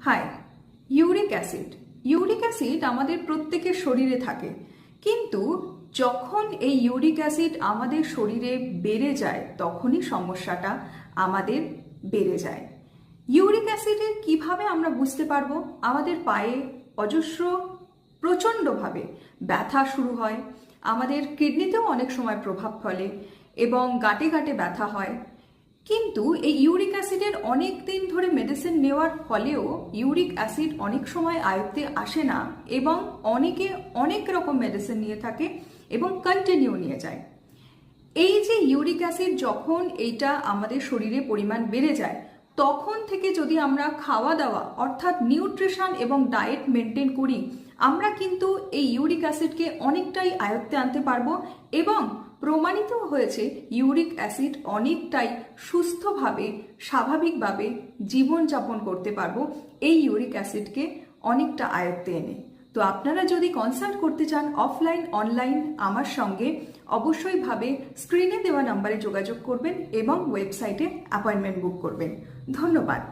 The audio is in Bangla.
হাই। ইউরিক অ্যাসিড আমাদের প্রত্যেকের শরীরে থাকে, কিন্তু যখন এই ইউরিক অ্যাসিড আমাদের শরীরে বেড়ে যায় তখনই সমস্যাটা আমাদের বেড়ে যায়। ইউরিক অ্যাসিডের কিভাবে আমরা বুঝতে পারবো? আমাদের পায়ে অজস্র প্রচণ্ডভাবে ব্যথা শুরু হয়, আমাদের কিডনিতেও অনেক সময় প্রভাব ফেলে এবং গাঁটে গাঁটে ব্যথা হয়। কিন্তু এই ইউরিক অ্যাসিডের অনেক দিন ধরে মেডিসিন নেওয়ার ফলেও ইউরিক অ্যাসিড অনেক সময় আয়ত্তে আসে না এবং অনেকে অনেক রকম মেডিসিন নিয়ে থাকে এবং কন্টিনিউ নিয়ে যায়। এই যে ইউরিক অ্যাসিড যখন এইটা আমাদের শরীরে পরিমাণ বেড়ে যায়, তখন থেকে যদি আমরা খাওয়া দাওয়া অর্থাৎ নিউট্রিশন এবং ডায়েট মেনটেন করি, আমরা কিন্তু এই ইউরিক অ্যাসিডকে অনেকটাই আয়ত্তে আনতে পারবো এবং প্রমাণিত হয়েছে ইউরিক অ্যাসিড অনেকটাই সুস্থভাবে স্বাভাবিকভাবে জীবনযাপন করতে পারবো এই ইউরিক অ্যাসিডকে অনেকটা আয়ত্তে এনে। তো আপনারা যদি কনসাল্ট করতে চান অফলাইন অনলাইন আমার সঙ্গে, অবশ্যই ভাবে স্ক্রিনে দেওয়া নাম্বারে যোগাযোগ করবেন এবং ওয়েবসাইটে অ্যাপয়েন্টমেন্ট বুক করবেন। ধন্যবাদ।